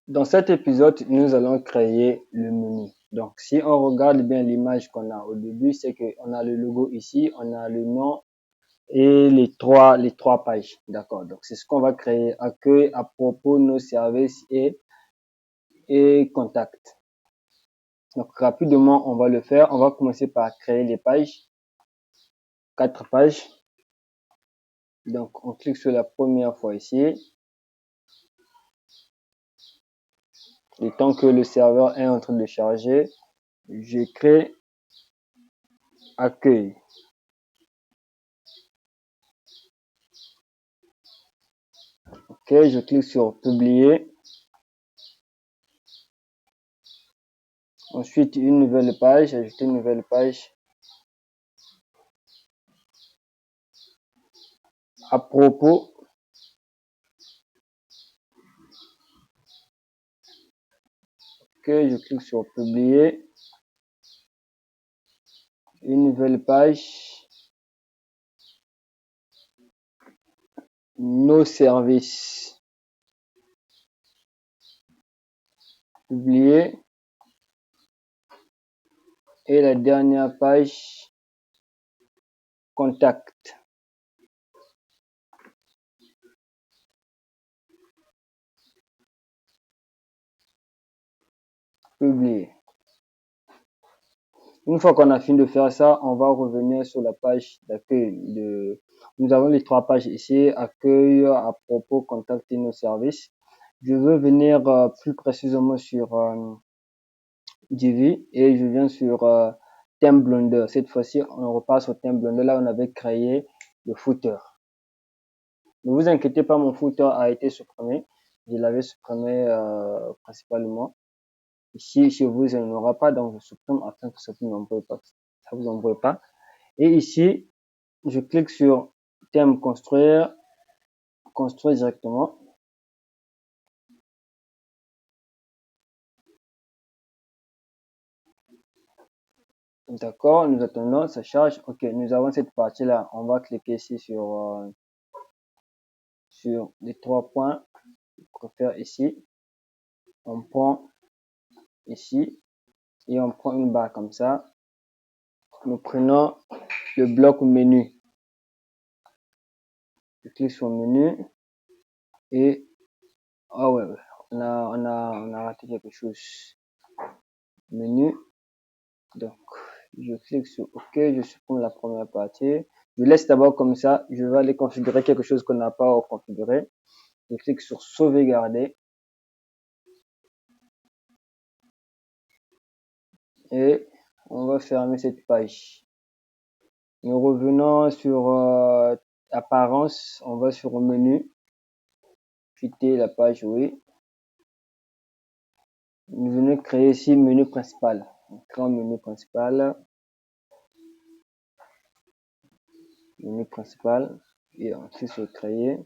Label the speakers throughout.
Speaker 1: Dans cet épisode, nous allons créer le menu. Donc, si on regarde bien l'image qu'on a au début, c'est qu'on a le logo ici, on a le nom et les trois pages. D'accord. Donc, c'est ce qu'on va créer. Accueil, à propos, nos services et contact. Donc, rapidement, on va le faire. On va commencer par créer les pages. 4 pages. Donc, on clique sur la première fois ici. Le temps que le serveur est en train de charger, je crée accueil. Ok, je clique sur publier. Ensuite, une nouvelle page, ajouter une nouvelle page. À propos, ok, je clique sur publier. Une nouvelle page. Nos services. Publier. Et la dernière page, contact. Publier. Une fois qu'on a fini de faire ça, on va revenir sur la page d'accueil. Nous avons les 3 pages ici, accueil, à propos, contact et nos services. Je veux venir plus précisément sur Divi et je viens sur thème Blender. Cette fois-ci, on repasse au thème Blender. Là, on avait créé le footer. Ne vous inquiétez pas, mon footer a été supprimé. Je l'avais supprimé principalement. Ici, chez vous, il n'y en aura pas, donc je supprime afin que ça vous embrouille pas. Et ici, je clique sur thème construire, construire directement. D'accord, nous attendons, ça charge. Ok, nous avons cette partie-là. On va cliquer ici sur les 3 points. Je préfère ici. On prend ici et on prend une barre comme ça. Nous prenons le bloc menu. Je clique sur menu et ah ouais, on a raté quelque chose. Menu. Donc, je clique sur OK, je supprime la première partie. Je laisse d'abord comme ça. Je vais aller configurer quelque chose qu'on n'a pas configuré. Je clique sur sauvegarder. Et on va fermer cette page. Nous revenons sur apparence. On va sur menu. Quitter la page, oui. Nous venons créer ici menu principal. Grand menu principal. Menu principal. Et ensuite sur créer.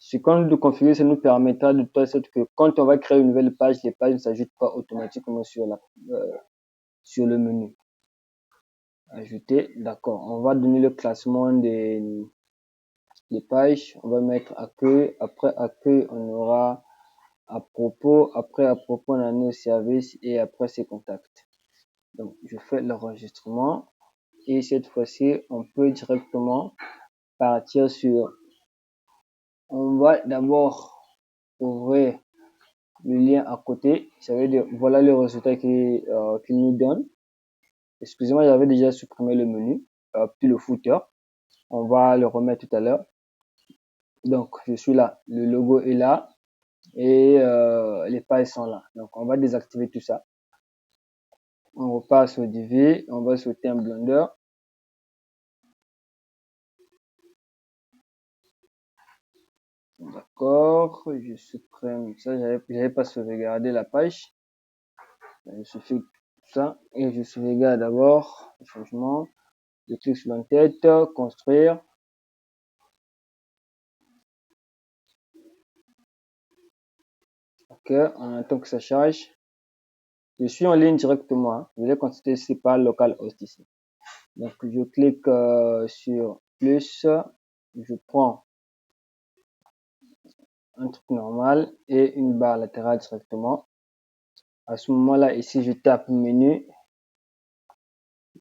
Speaker 1: Ce qu'on doit configurer, ça nous permettra de telle sorte que quand on va créer une nouvelle page, les pages ne s'ajoutent pas automatiquement sur le menu. Ajouter, d'accord. On va donner le classement des pages. On va mettre accueil. Après accueil, on aura à propos. Après à propos, on a nos services et après ses contacts. Donc, je fais l'enregistrement et cette fois-ci, on peut directement partir sur. On va d'abord ouvrir le lien à côté. Ça veut dire, voilà le résultat qu'il nous donne. Excusez-moi, j'avais déjà supprimé le menu, puis le footer. On va le remettre tout à l'heure. Donc, je suis là. Le logo est là et les pages sont là. Donc, on va désactiver tout ça. On repasse au Divi. On va sur thème Blender. D'accord, je supprime ça. J'avais pas sauvegardé la page. Je suffit ça et je sauvegarde d'abord le changement. Je clique sur l'entête, construire. Ok, on attend que ça charge. Je suis en ligne directement. Hein. Je vais consulter si par localhost ici. Donc, je clique sur plus. Je prends un truc normal et une barre latérale directement. À ce moment-là, ici, je tape menu,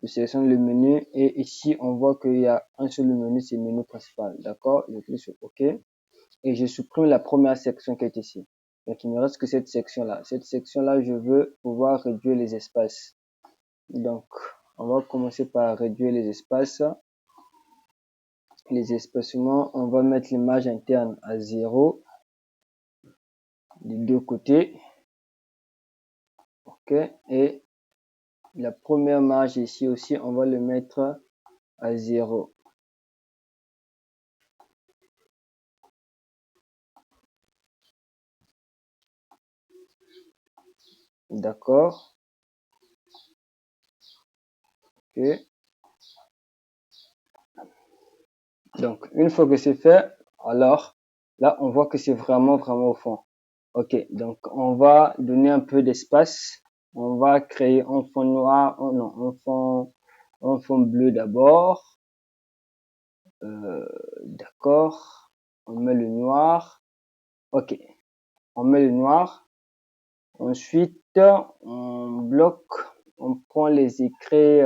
Speaker 1: je sélectionne le menu et ici, on voit qu'il y a un seul menu, c'est le menu principal. D'accord? Je clique sur OK et je supprime la première section qui est ici. Donc, il ne me reste que cette section-là. Cette section-là, je veux pouvoir réduire les espaces. Donc, on va commencer par réduire les espaces. Les espacements, on va mettre l'image interne à 0 des deux côtés. OK. Et la première marge ici aussi, on va le mettre à 0. D'accord. OK. Donc, une fois que c'est fait, alors là, on voit que c'est vraiment au fond. OK. Donc, on va donner un peu d'espace. On va créer un fond noir. Oh non, un fond bleu d'abord. D'accord. On met le noir. OK. On met le noir. Ensuite, on bloque. On prend les écrits.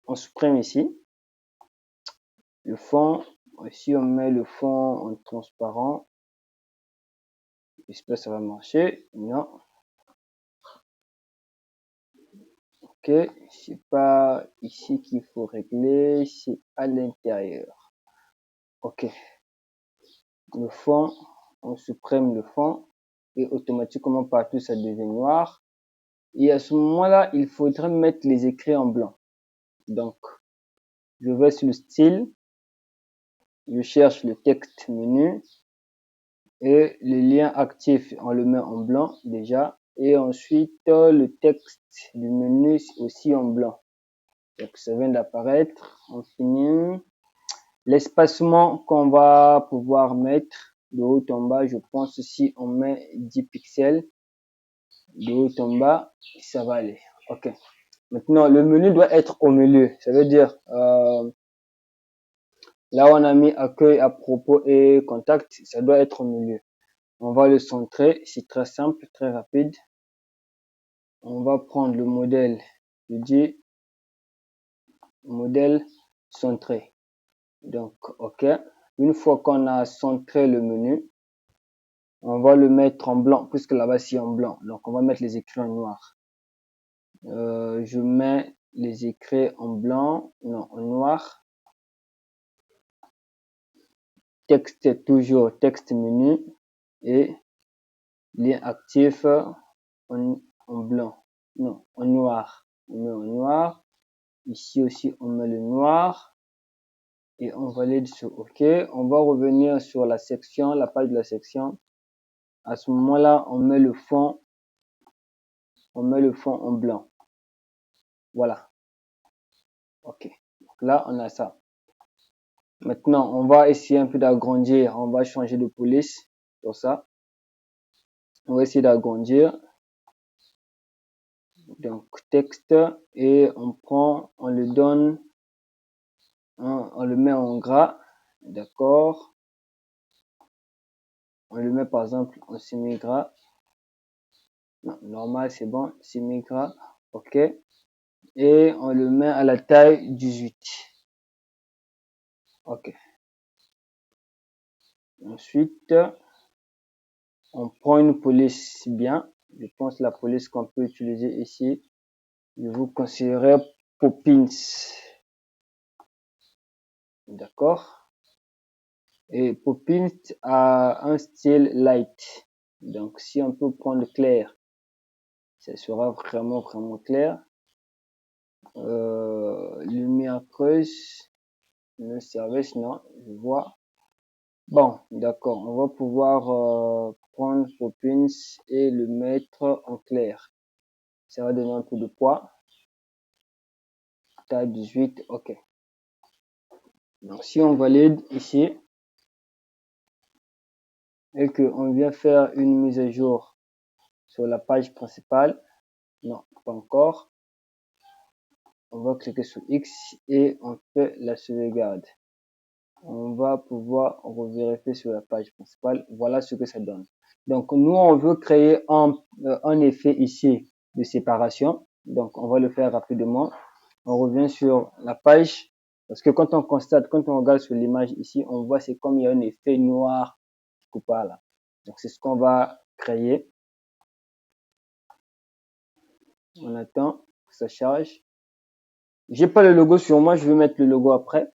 Speaker 1: On supprime ici le fond. Ici, on met le fond en transparent. J'espère que ça va marcher. Non. OK. C'est pas ici qu'il faut régler. C'est à l'intérieur. OK. Le fond, on supprime le fond et automatiquement partout ça devient noir. Et à ce moment-là, il faudrait mettre les écrits en blanc. Donc, je vais sur le style. Je cherche le texte menu et le lien actif, on le met en blanc déjà. Et ensuite, le texte du menu aussi en blanc. Donc, ça vient d'apparaître. On finit. L'espacement qu'on va pouvoir mettre de haut en bas, je pense si on met 10 pixels de haut en bas, ça va aller. OK. Maintenant, le menu doit être au milieu. Ça veut dire, là où on a mis accueil, à propos et contact, ça doit être au milieu. On va le centrer. C'est très simple, très rapide. On va prendre le modèle. Je dis modèle centré. Donc, OK. Une fois qu'on a centré le menu, on va le mettre en blanc, puisque là-bas c'est en blanc. Donc, on va mettre les écrits en noir. Je mets les écrits en blanc, non, en noir. Texte toujours, texte menu et lien actif en blanc, non, en noir. On met en noir. Ici aussi, on met le noir et on valide sur OK. On va revenir sur la section, la page de la section. À ce moment-là, on met le fond en blanc. Voilà. OK. Donc là, on a ça. Maintenant, on va essayer un peu d'agrandir. On va changer de police pour ça. On va essayer d'agrandir. Donc, texte et on le donne, on le met en gras. D'accord. On le met par exemple en semi-gras. Non, normal, c'est bon. Semi-gras. OK. Et on le met à la taille 18. OK. Ensuite, on prend une police bien. Je pense la police qu'on peut utiliser ici. Je vous conseillerais Poppins. D'accord. Et Poppins a un style light. Donc, si on peut prendre clair, ça sera vraiment clair. Lumière creuse, le service, non, je vois. Bon, d'accord, on va pouvoir prendre Poppins et le mettre en clair. Ça va donner un peu de poids. Taille 18, OK. Donc, si on valide ici et qu'on vient faire une mise à jour sur la page principale, non, pas encore. On va cliquer sur X et on fait la sauvegarde. On on va pouvoir revérifier sur la page principale. Voilà ce que ça donne. Donc, nous, on veut créer un effet ici de séparation. Donc, on va le faire rapidement. On revient sur la page. Parce que quand on constate, quand on regarde sur l'image ici, on voit c'est comme il y a un effet noir qui coupe là. Donc, c'est ce qu'on va créer. On attend que ça charge. J'ai pas le logo sur moi, je vais mettre le logo après.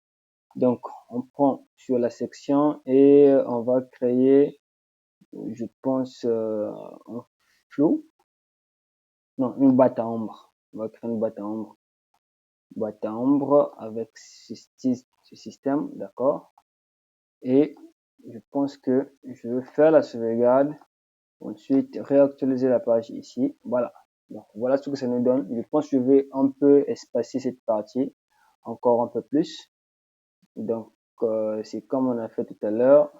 Speaker 1: Donc, on prend sur la section et on va créer, je pense, un flou. Non, une boîte à ombre. On va créer une boîte à ombre. Boîte à ombre avec ce système, d'accord. Et je pense que je vais faire la sauvegarde. Ensuite, réactualiser la page ici. Voilà. Donc, voilà ce que ça nous donne. Je pense que je vais un peu espacer cette partie encore un peu plus. Donc, c'est comme on a fait tout à l'heure.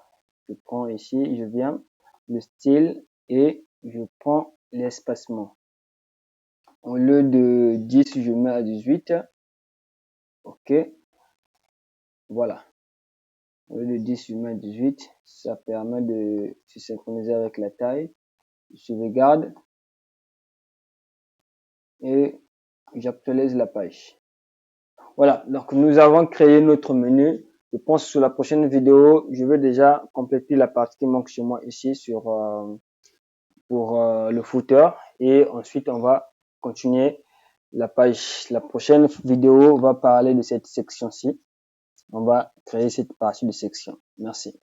Speaker 1: Je prends ici, je viens le style et je prends l'espacement. Au lieu de 10, je mets à 18. OK. Voilà. Au lieu de 10, je mets à 18. Ça permet de se synchroniser avec la taille. Je sauvegarde et j'actualise la page. Voilà. Donc, nous avons créé notre menu. Je pense que sur la prochaine vidéo, je vais déjà compléter la partie qui manque chez moi ici sur pour le footer et ensuite on va continuer la page. La prochaine vidéo va parler de cette section-ci. On va créer cette partie de section. Merci.